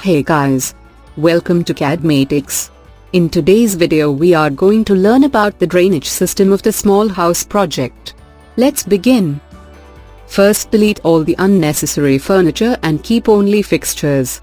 Hey guys, welcome to Cadmatix. In today's video we are going to learn about the drainage system of the small house project. Let's begin. First, delete all the unnecessary furniture and keep only fixtures.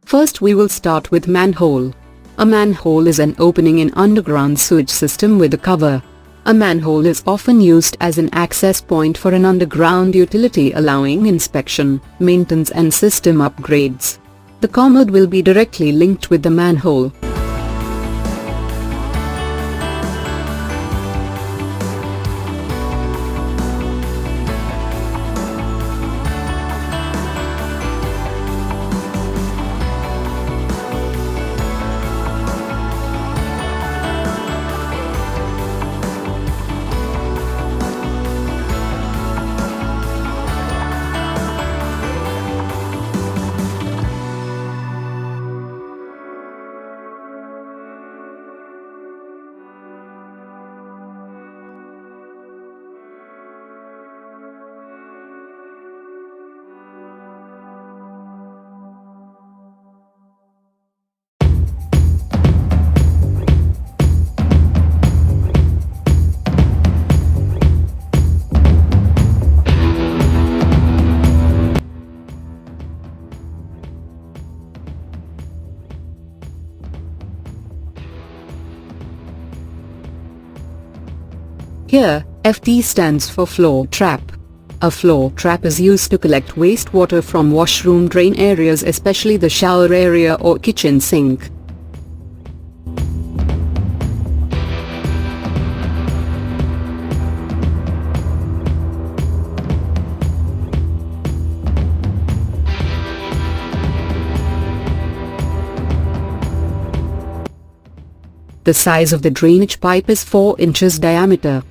First we will start with manhole. A manhole is an opening in underground sewage system with a cover. A manhole is often used as an access point for an underground utility, allowing inspection, maintenance and system upgrades. The commode will be directly linked with the manhole. Here, FT stands for floor trap. A floor trap is used to collect wastewater from washroom drain areas, especially the shower area or kitchen sink. The size of the drainage pipe is 4 inches diameter.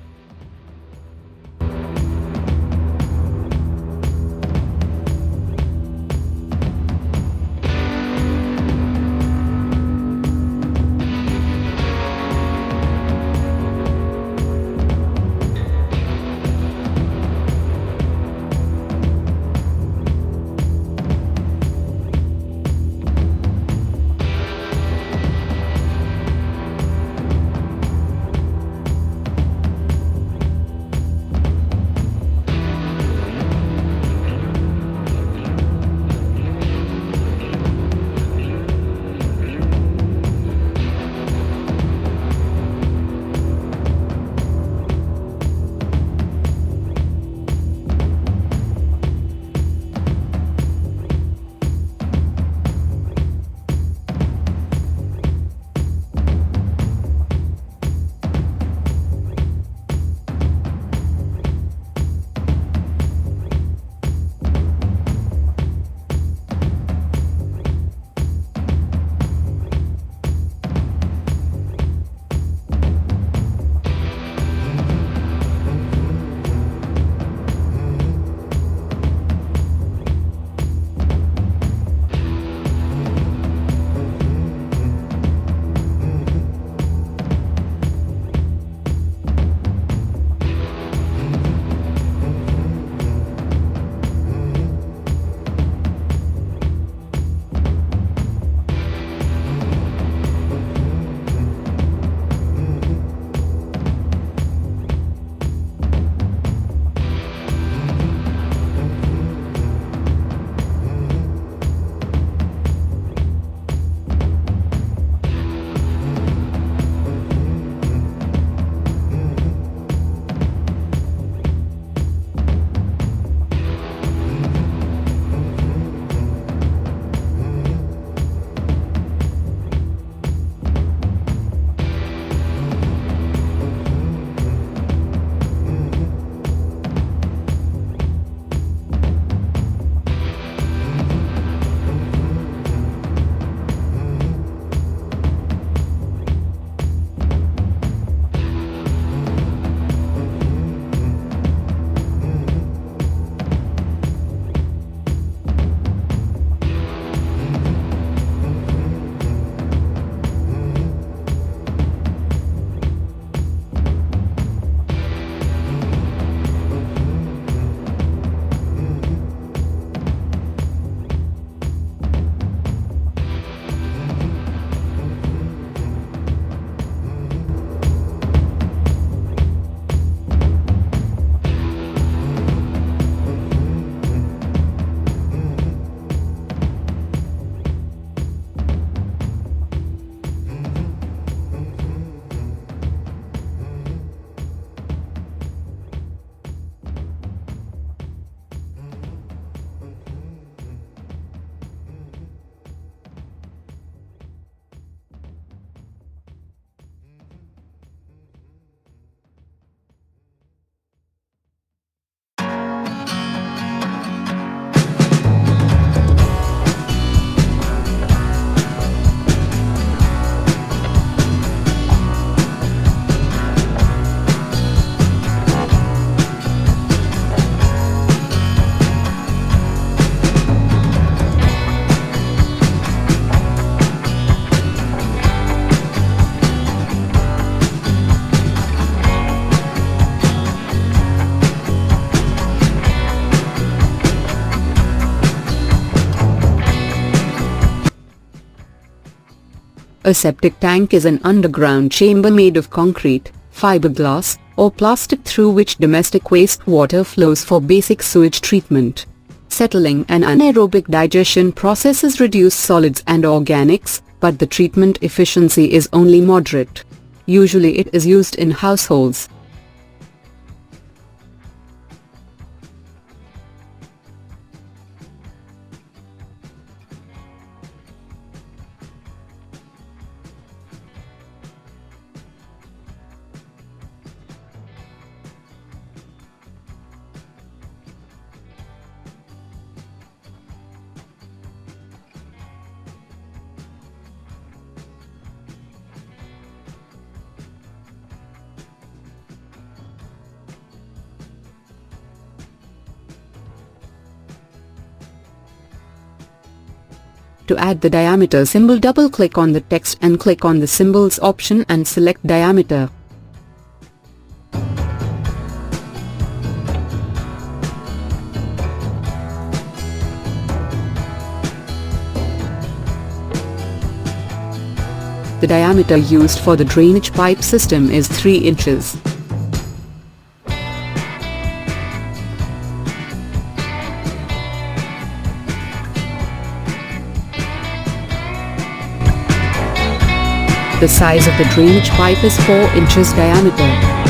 A septic tank is an underground chamber made of concrete, fiberglass, or plastic through which domestic wastewater flows for basic sewage treatment. Settling and anaerobic digestion processes reduce solids and organics, but the treatment efficiency is only moderate. Usually it is used in households. To add the diameter symbol, double-click on the text and click on the symbols option and select diameter. The diameter used for the drainage pipe system is 3 inches. The size of the drainage pipe is 4 inches diameter.